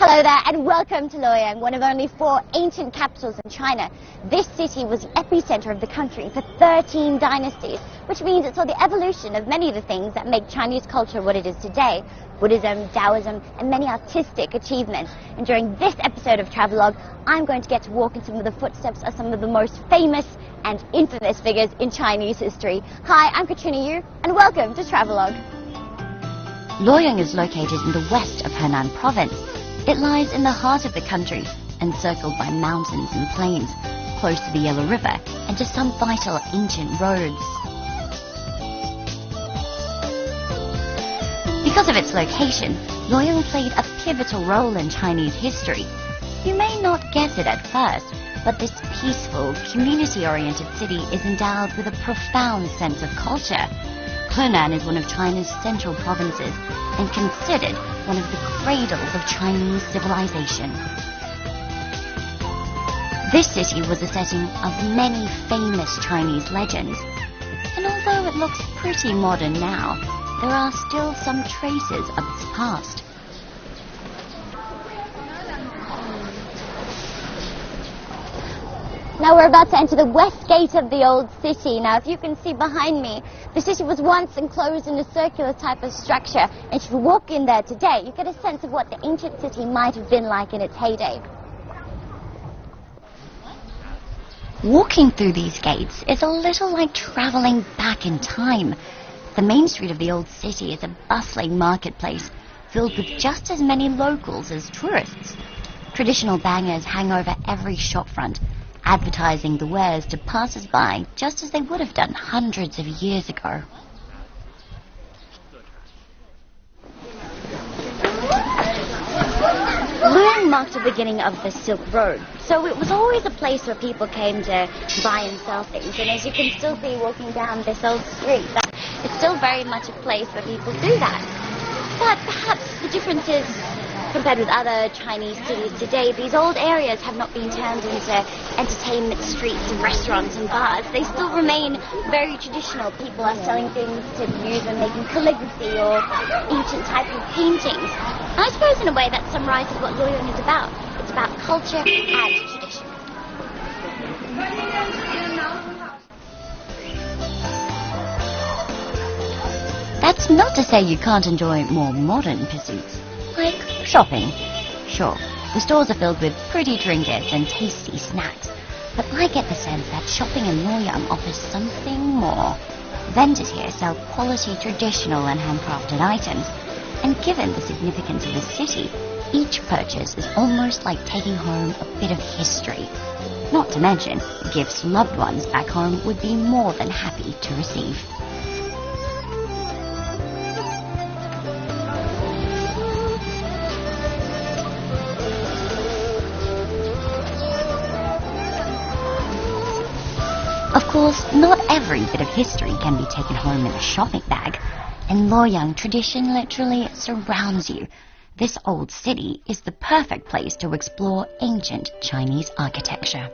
Hello there and welcome to Luoyang, one of only 4 ancient capitals in China. This city was the epicenter of the country for 13 dynasties, which means it saw the evolution of many of the things that make Chinese culture what it is today. Buddhism, Taoism, and many artistic achievements. And during this episode of Travelogue, I'm going to get to walk in some of the footsteps of some of the most famous and infamous figures in Chinese history. Hi, I'm Katrina Yu, and welcome to Travelogue. Luoyang is located in the west of Henan province. It lies in the heart of the country, encircled by mountains and plains, close to the Yellow River and to some vital ancient roads. Because of its location, Luoyang played a pivotal role in Chinese history. You may not guess it at first, but this peaceful, community-oriented city is endowed with a profound sense of culture. Henan is one of China's central provinces and considered one of the cradles of Chinese civilization. This city was the setting of many famous Chinese legends, and although it looks pretty modern now, there are still some traces of its past. Now we're about to enter the west gate of the old city. Now if you can see behind me, the city was once enclosed in a circular type of structure, and if you walk in there today, you get a sense of what the ancient city might have been like in its heyday. Walking through these gates is a little like traveling back in time. The main street of the old city is a bustling marketplace filled with just as many locals as tourists. Traditional bangers hang over every shopfront, advertising the wares to passers-by just as they would have done hundreds of years ago. Luoyang marked the beginning of the Silk Road, so it was always a place where people came to buy and sell things. And as you can still see walking down this old street, it's still very much a place where people do that. But perhaps the difference is, compared with other Chinese cities today, these old areas have not been turned into entertainment streets and restaurants and bars. They still remain very traditional. People are selling things to use when making calligraphy or ancient type of paintings. And I suppose in a way that summarizes what Luoyang is about. It's about culture and tradition. That's not to say you can't enjoy more modern pursuits, like shopping. Sure, the stores are filled with pretty trinkets and tasty snacks, but I get the sense that shopping in Luoyang offers something more. Vendors here sell quality traditional and handcrafted items, and given the significance of the city, each purchase is almost like taking home a bit of history. Not to mention, gifts loved ones back home would be more than happy to receive. Of course, not every bit of history can be taken home in a shopping bag. In Luoyang, tradition literally surrounds you. This old city is the perfect place to explore ancient Chinese architecture.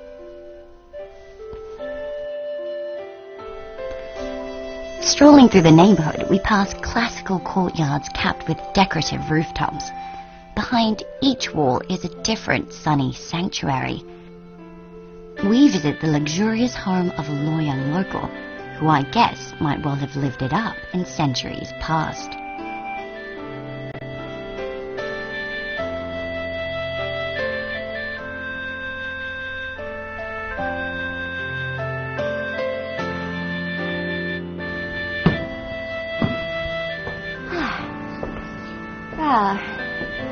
Strolling through the neighborhood, we pass classical courtyards capped with decorative rooftops. Behind each wall is a different sunny sanctuary. We visit the luxurious home of a Luoyang local, who I guess might well have lived it up in centuries past.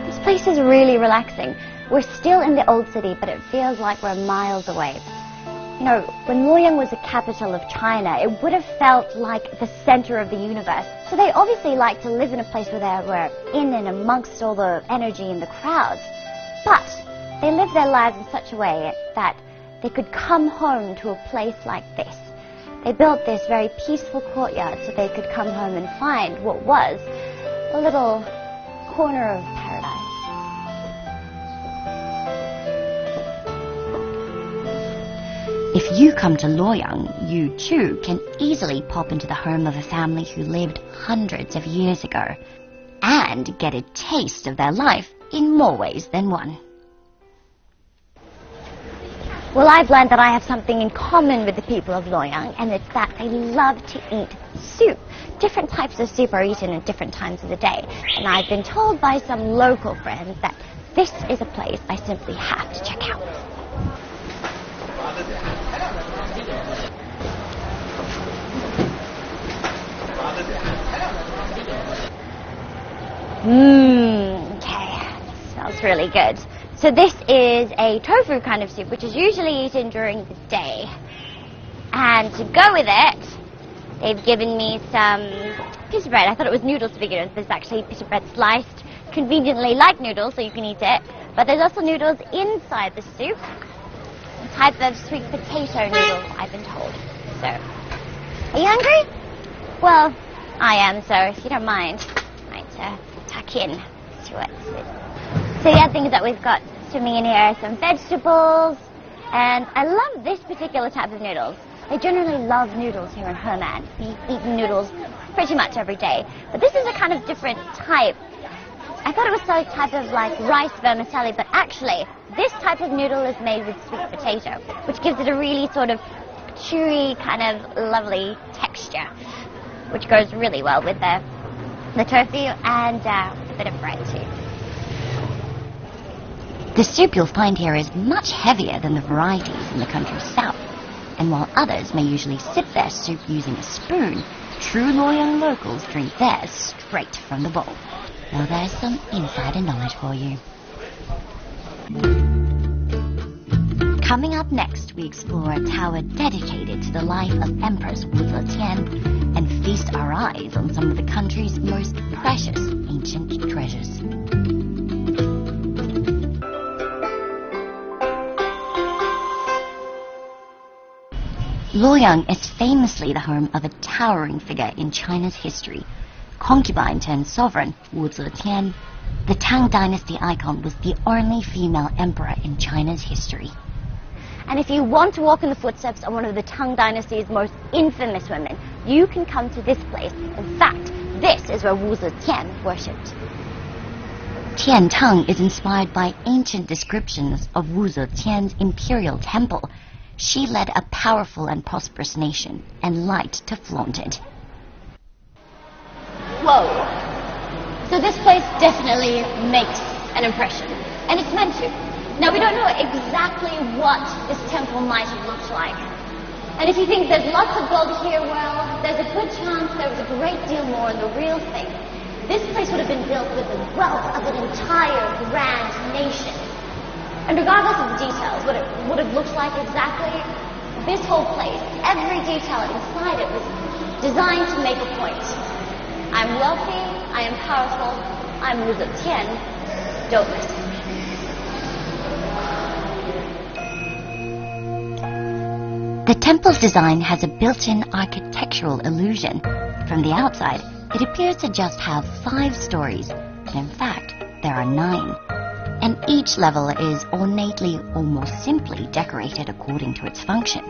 This place is really relaxing. We're still in the old city, but it feels like we're miles away. You know, when Luoyang was the capital of China, it would have felt like the center of the universe. So they obviously like to live in a place where they were in and amongst all the energy and the crowds. But they live their lives in such a way that they could come home to a place like this. They built this very peaceful courtyard so they could come home and find what was a little corner of paradise. If you come to Luoyang, you too can easily pop into the home of a family who lived hundreds of years ago and get a taste of their life in more ways than one. Well, I've learned that I have something in common with the people of Luoyang, and it's that they love to eat soup. Different types of soup are eaten at different times of the day, and I've been told by some local friends that this is a place I simply have to check out. Okay, smells really good. So this is a tofu kind of soup, which is usually eaten during the day. And to go with it, they've given me some piece of bread. I thought it was noodles to begin with, but it's actually a piece of bread sliced conveniently like noodles, so you can eat it. But there's also noodles inside the soup, a type of sweet potato noodle, I've been told. So, are you hungry? Well, I am, so if you don't mind, I might tuck in to it. So the other things that we've got swimming in here are some vegetables, and I love this particular type of noodles. They generally love noodles here in Henan. We eat noodles pretty much every day, but this is a kind of different type. I thought it was some type of like rice vermicelli, but actually this type of noodle is made with sweet potato, which gives it a really sort of chewy, kind of lovely texture, which goes really well with the tofu and with a bit of bread too. The soup you'll find here is much heavier than the varieties in the country's south, and while others may usually sip their soup using a spoon, true Luoyang locals drink theirs straight from the bowl. Now there's some insider knowledge for you. Coming up next, we explore a tower dedicated to the life of Empress Wu Zetian and feast our eyes on some of the country's most precious ancient treasures. Luoyang is famously the home of a towering figure in China's history. Concubine turned sovereign, Wu Zetian, the Tang Dynasty icon, was the only female emperor in China's history. And if you want to walk in the footsteps of one of the Tang Dynasty's most infamous women, you can come to this place. In fact, this is where Wu Zetian worshipped. Tiantang is inspired by ancient descriptions of Wu Zetian's imperial temple. She led a powerful and prosperous nation and liked to flaunt it. Whoa! So this place definitely makes an impression, and it's meant to. Now we don't know exactly what this temple might have looked like. And if you think there's lots of gold here, well, there's a good chance there was a great deal more in the real thing. This place would have been built with the wealth of an entire grand nation. And regardless of the details, what it would have looked like exactly, this whole place, every detail inside it was designed to make a point. I'm wealthy, I am powerful, I'm Wu Zetian, don't miss it. The temple's design has a built-in architectural illusion. From the outside, it appears to just have 5 stories, but in fact, there are 9. And each level is ornately or more simply decorated according to its function,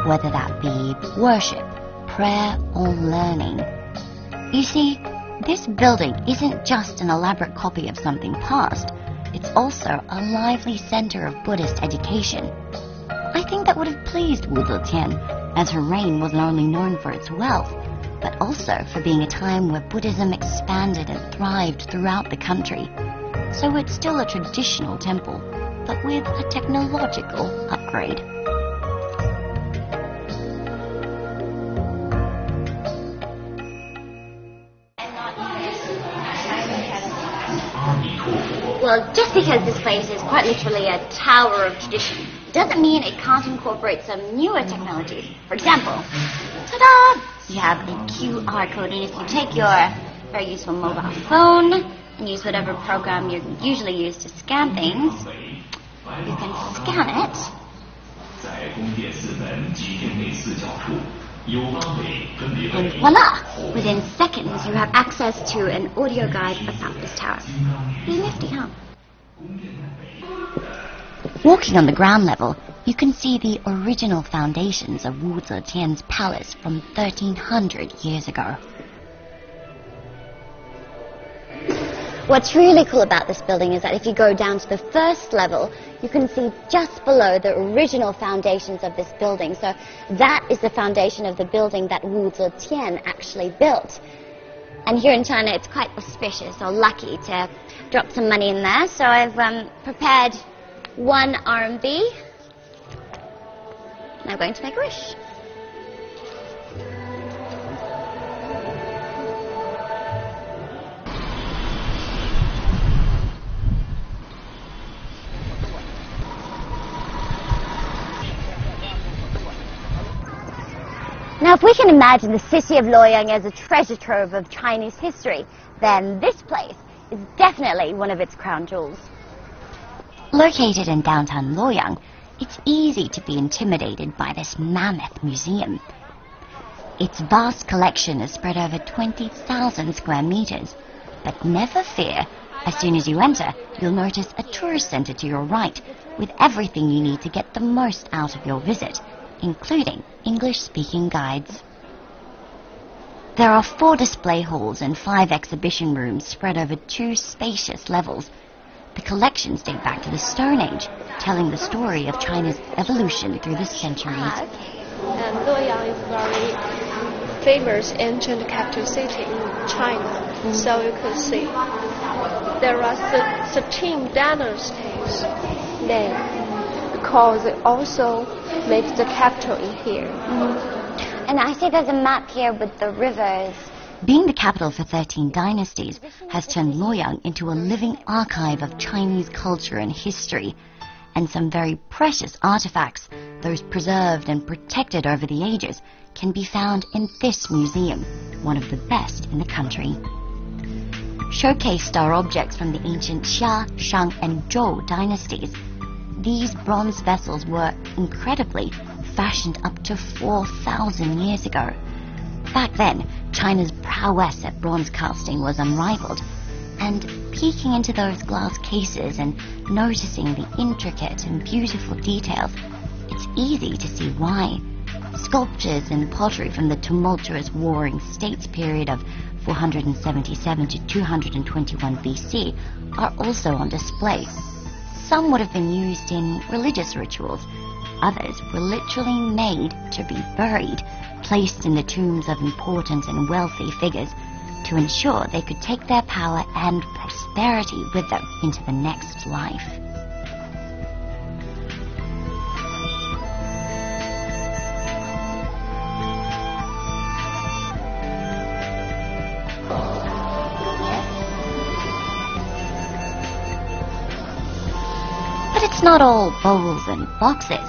whether that be worship, prayer, or learning. You see, this building isn't just an elaborate copy of something past, it's also a lively center of Buddhist education. I think that would have pleased Wu Zetian, as her reign wasn't only known for its wealth, but also for being a time where Buddhism expanded and thrived throughout the country. So it's still a traditional temple, but with a technological upgrade. Well, just because this place is quite literally a tower of tradition doesn't mean it can't incorporate some newer technologies. For example, ta-da! You have a QR code, and if you take your very useful mobile phone and use whatever program you usually use to scan things, you can scan it. And voila! Within seconds, you have access to an audio guide about this tower. Pretty nifty, huh? Walking on the ground level, you can see the original foundations of Wu Zetian's palace from 1300 years ago. What's really cool about this building is that if you go down to the first level, you can see just below the original foundations of this building. So that is the foundation of the building that Wu Zetian actually built. And here in China, it's quite auspicious or lucky to drop some money in there. So I've prepared 1 RMB. And I'm going to make a wish. Now, if we can imagine the city of Luoyang as a treasure trove of Chinese history, then this place is definitely one of its crown jewels. Located in downtown Luoyang, it's easy to be intimidated by this mammoth museum. Its vast collection is spread over 20,000 square meters. But never fear, as soon as you enter, you'll notice a tourist center to your right, with everything you need to get the most out of your visit, including English-speaking guides. There are 4 display halls and 5 exhibition rooms spread over 2 spacious levels. The collections date back to the Stone Age, telling the story of China's evolution through the centuries. And Luoyang is a very famous ancient capital city in China. So you can see there are 13 dynasties there, because they also made the capital in here. And I see there's a map here with the rivers. Being the capital for 13 dynasties has turned Luoyang into a living archive of Chinese culture and history, and some very precious artifacts, those preserved and protected over the ages, can be found in this museum, one of the best in the country. Showcased are objects from the ancient Xia, Shang and Zhou dynasties. These bronze vessels were, incredibly, fashioned up to 4,000 years ago. Back then, China's prowess at bronze casting was unrivaled, and peeking into those glass cases and noticing the intricate and beautiful details, it's easy to see why. Sculptures and pottery from the tumultuous Warring States period of 477 to 221 BC are also on display. Some would have been used in religious rituals. Others were literally made to be buried, placed in the tombs of important and wealthy figures to ensure they could take their power and prosperity with them into the next life. But it's not all bowls and boxes.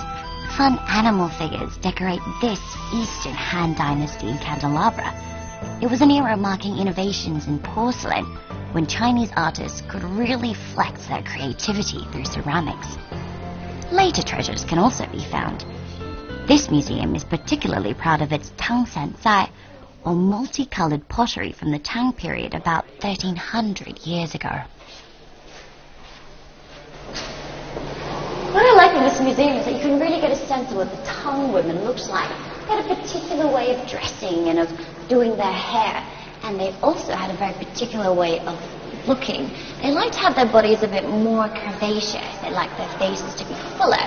Fun animal figures decorate this Eastern Han Dynasty candelabra. It was an era marking innovations in porcelain, when Chinese artists could really flex their creativity through ceramics. Later treasures can also be found. This museum is particularly proud of its Tang San Zai, or multicolored pottery from the Tang period about 1300 years ago. What I like in this museum is that you can really get a sense of what the Tang women looked like. They had a particular way of dressing and of doing their hair, and they also had a very particular way of looking. They liked to have their bodies a bit more curvaceous. They liked their faces to be fuller,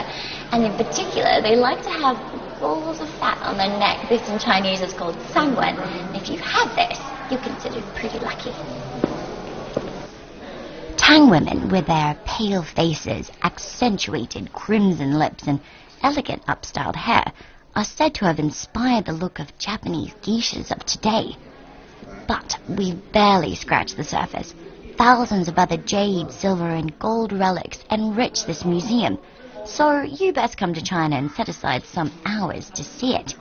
and in particular, they liked to have balls of fat on their neck. This in Chinese is called sangwen. If you had this, you're considered pretty lucky. Tang women, with their pale faces, accentuated crimson lips, and elegant upstyled hair, are said to have inspired the look of Japanese geishas of today. But we've barely scratched the surface. Thousands of other jade, silver, and gold relics enrich this museum, so you best come to China and set aside some hours to see it.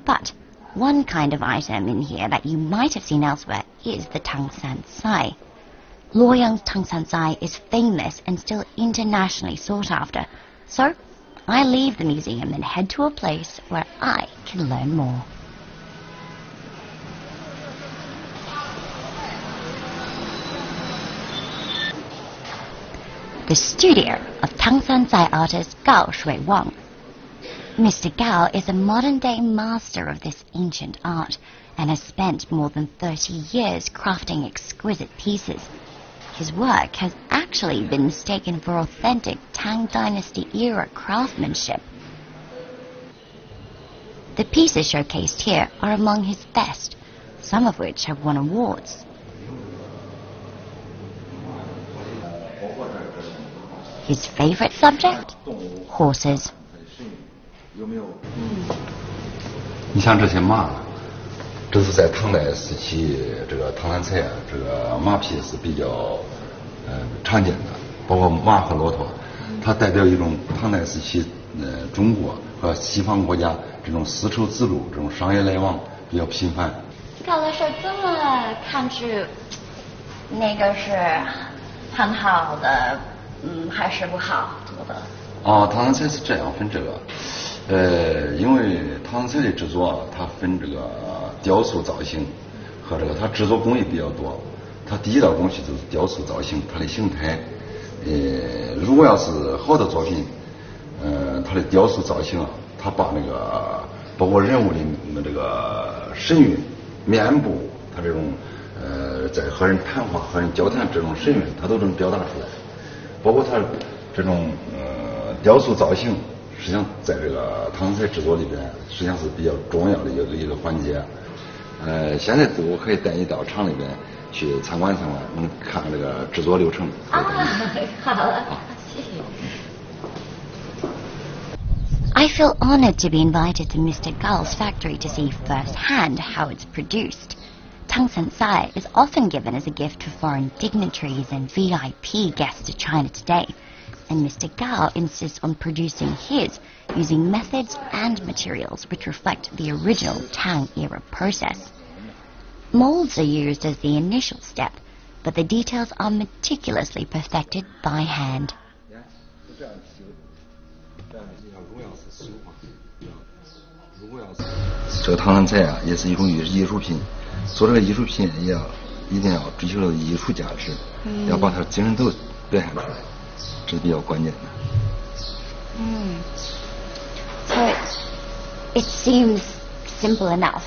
But one kind of item in here that you might have seen elsewhere is the Tang San Sai. Luoyang's Tang San Sai is famous and still internationally sought after, so I leave the museum and head to a place where I can learn more. The studio of Tang San Sai artist Gao Shui Wang. Mr. Gao is a modern-day master of this ancient art and has spent more than 30 years crafting exquisite pieces. His work has actually been mistaken for authentic Tang Dynasty era craftsmanship. The pieces showcased here are among his best, some of which have won awards. His favorite subject? Horses. 你像这些马，这是在唐代时期，这个唐三彩啊，这个马匹是比较常见的，包括马和骆驼，它代表一种唐代时期中国和西方国家这种丝绸之路这种商业来往比较频繁。高教授这么看去，那个是很好的，还是不好做的？哦，唐三彩是这样分这个。因为唐三彩的制作啊，它分这个雕塑造型和这个它制作工艺比较多。它第一道工序就是雕塑造型，它的形态。如果要是好的作品，它的雕塑造型啊，它把那个包括人物的这个神韵、面部，它这种在和人谈话、和人交谈这种神韵，它都能表达出来。包括它这种雕塑造型。实际上，在这个唐三彩制作里边，实际上是比较重要的一个环节。现在我可以带你到厂里边去参观参观，能看这个制作流程。好了，谢谢。I feel honored to be invited to Mr. Gal's factory to see firsthand how it's produced. Tungsten Sai is often given as a gift to foreign dignitaries and VIP guests to China today. And Mr. Gao insists on producing his using methods and materials which reflect the original Tang-era process. Molds are used as the initial step, but the details are meticulously perfected by hand. 这个唐三彩啊，也是一种艺术品。做这个艺术品一定要追求艺术价值，要把它的精神头表现出来。这是比较关键的。So it seems simple enough,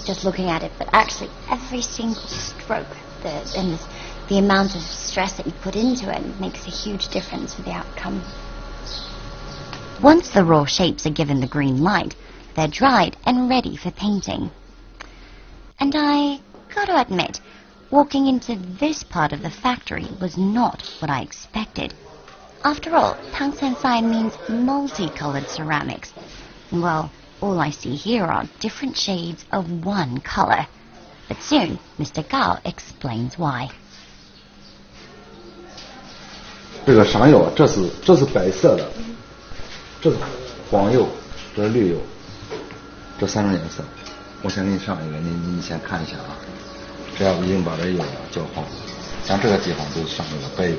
just looking at it, but actually every single stroke and the amount of stress that you put into it makes a huge difference for the outcome. Once the raw shapes are given the green light, they're dried and ready for painting. And I gotta admit, walking into this part of the factory was not what I expected. After all, Tungsten Sai means multicolored ceramics. Well, all I see here are different shades of one color. But soon, Mr. Gao explains why. 这个上釉，这是白色的，这是黄釉，这是绿釉，这三种颜色。我先给你上一个，你先看一下啊。这样已经把这釉焦黄了，像这个地方就上这个白釉。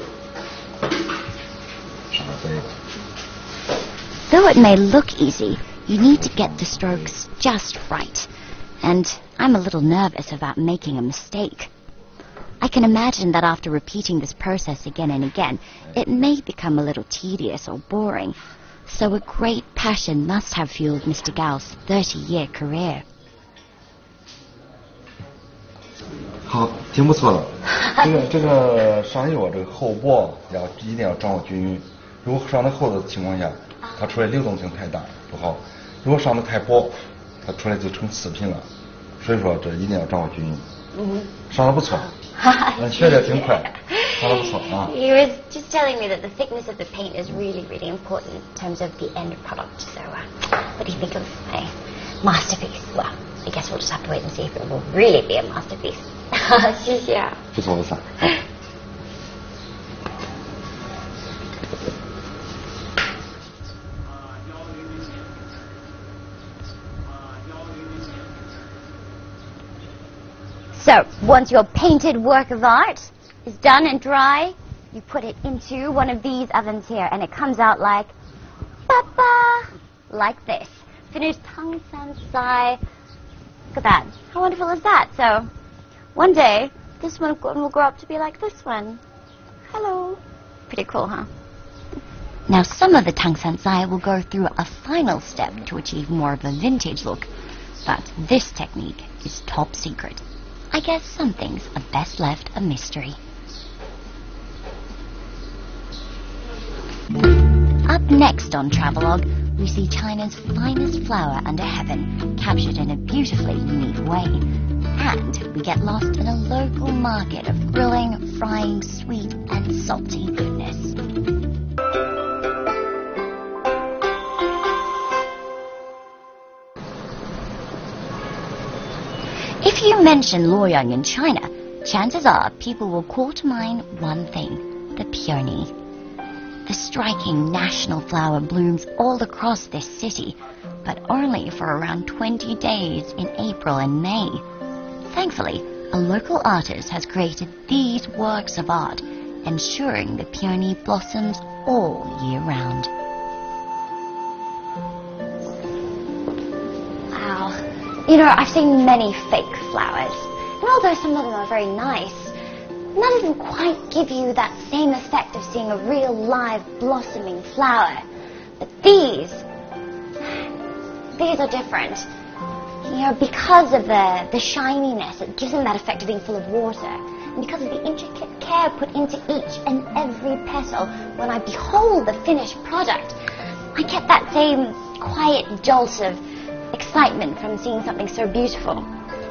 Though it may look easy, you need to get the strokes just right. And I'm a little nervous about making a mistake. I can imagine that after repeating this process again and again, it may become a little tedious or boring. So a great passion must have fueled Mr. Gao's 30-year career. 好，挺不错的。这个上釉这个厚薄一定要掌握均匀。如果上的厚的情况下，它出来流动性太大不好；如果上的太薄，它出来就成次品了。所以说这一定要掌握均匀。上的不错，学得挺快，上的不错啊。He was just telling me that the thickness of the paint is really, really important in terms of the end product. So, what do you think of my masterpiece? Well, I guess we'll just have to wait and see if it will really be a masterpiece. 谢谢啊。不错不错。So, once your painted work of art is done and dry, you put it into one of these ovens here, and it comes out like, like this. Finished Tungsten Sai. Look at that. How wonderful is that? So, one day, this one will grow up to be like this one. Hello. Pretty cool, huh? Now, some of the Tungsten Sai will go through a final step to achieve more of a vintage look, but this technique is top secret. I guess some things are best left a mystery. Up next on Travelogue, we see China's finest flower under heaven, captured in a beautifully unique way. And we get lost in a local market of grilling, frying, sweet and salty goodness. If you mention Luoyang in China, chances are people will call to mind one thing: the peony. The striking national flower blooms all across this city, but only for around 20 days in April and May. Thankfully, a local artist has created these works of art, ensuring the peony blossoms all year round. Wow. You know, I've seen many fake flowers, and although some of them are very nice, none of them quite give you that same effect of seeing a real live blossoming flower. But these are different. You know, because of the shininess, it gives them that effect of being full of water. And because of the intricate care put into each and every petal, when I behold the finished product, I get that same quiet jolt of excitement from seeing something so beautiful.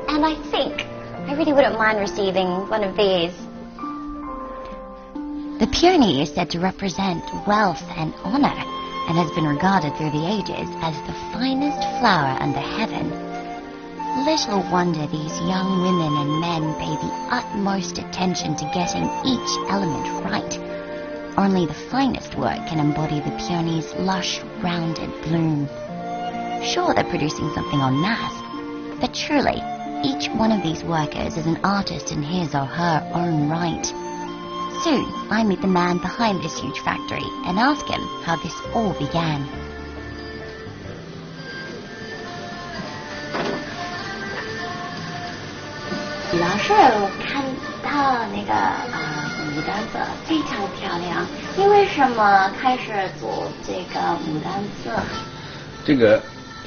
And I think I really wouldn't mind receiving one of these. The peony is said to represent wealth and honor, and has been regarded through the ages as the finest flower under heaven. Little wonder these young women and men pay the utmost attention to getting each element right. Only the finest work can embody the peony's lush, rounded bloom. Sure, they're producing something en masse, but truly, each one of these workers is an artist in his or her own right. Soon, I meet the man behind this huge factory and ask him how this all began.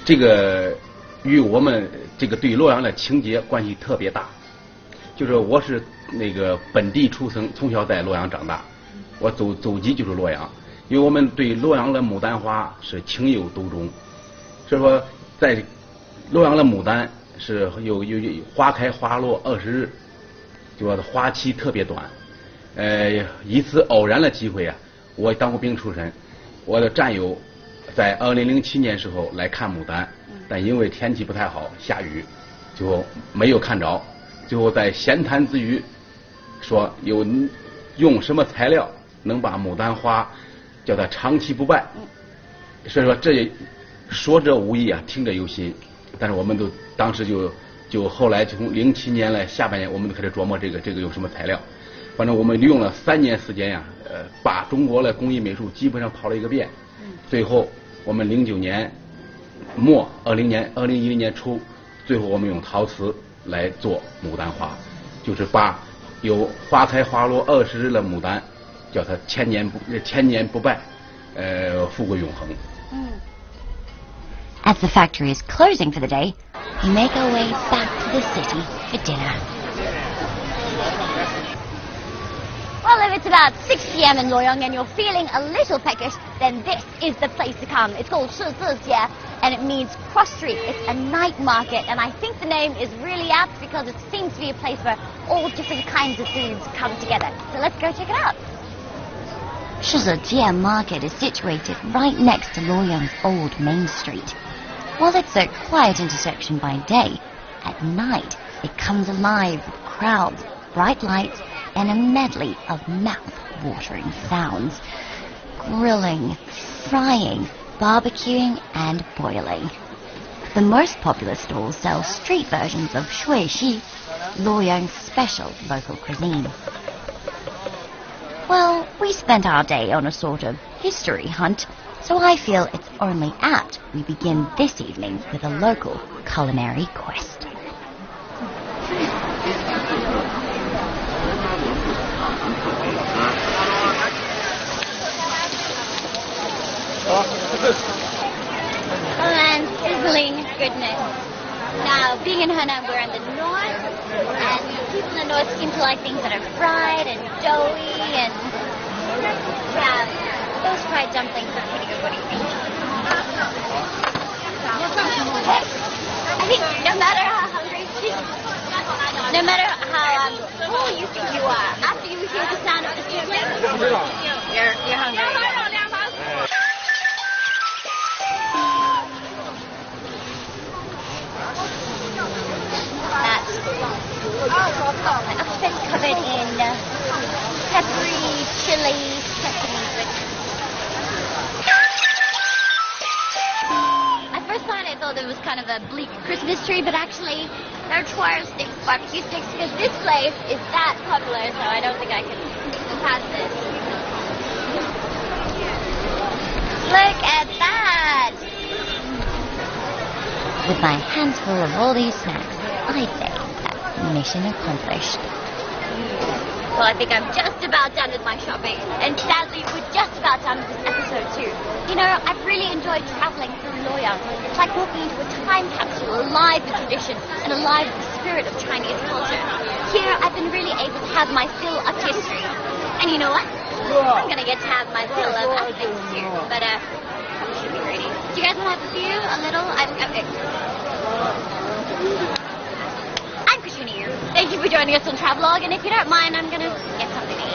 这个与我们这个对洛阳的情节关系特别大。就是我是那个本地出生，从小在洛阳长大，我祖籍就是洛阳，因为我们对洛阳的牡丹花是情有独钟，所以说在洛阳的牡丹是有花开花落20日，就说花期特别短。一次偶然的机会啊，我当过兵出身，我的战友在2007年时候来看牡丹，但因为天气不太好，下雨，就没有看着。最后在闲谈之余，说用什么材料能把牡丹花叫它长期不败。所以说这说者无意啊，听者有心。但是我们都当时就后来从07年来下半年，我们都开始琢磨这个有什么材料。反正我们用了3年时间呀，把中国的工艺美术基本上跑了一个遍。最后我们09年末2010年初，最后我们用陶瓷来做牡丹花，就是把有花开花落20日的牡丹，叫它千年不败，富贵永恒。As the factory is closing for the day, we make our way back to the city for dinner. Well, if it's about 6 p.m. in Luoyang and you're feeling a little peckish, then this is the place to come. It's called Shizijie, and it means cross street. It's a night market, and I think the name is really apt because it seems to be a place where all different kinds of foods come together. So let's go check it out. Shizijie Market is situated right next to Luoyang's old main street. While it's a quiet intersection by day, at night it comes alive with crowds, bright lights, and a medley of mouth-watering sounds. Grilling, frying, barbecuing, and boiling. The most popular stalls sell street versions of shui xi, Luoyang's special local cuisine. Well, we spent our day on a sort of history hunt, so I feel it's only apt we begin this evening with a local culinary quest. Oh man, sizzling goodness. Now, being in Henan, we're in the north, and people in the north seem to like things that are fried and doughy, and yeah, those fried dumplings are pretty matter how hungry, no matter how full you think you are, after you hear the sound of the sizzling, you're hungry. That's a fish covered in peppery, chili, sesame dressing. At first sight, I thought it was kind of a bleak Christmas tree, but actually, they're twirl sticks, barbecue sticks, because this place is that popular, so I don't think I can pass this. Look at that! With my hands full of all these snacks, I'd say that's mission accomplished. Well, I think I'm just about done with my shopping, and sadly, we're just about done with this episode too. You know, I've really enjoyed traveling through Luoyang. It's like walking into a time capsule, alive with tradition and alive with the spirit of Chinese culture. Here, I've been really able to have my fill of history. And you know what? I'm gonna get to have my fill of other things too. But, should be ready. Do you guys want to have a few? A little? I'm Katrina here. Thank you for joining us on Travelogue, and if you don't mind, I'm gonna get something to eat.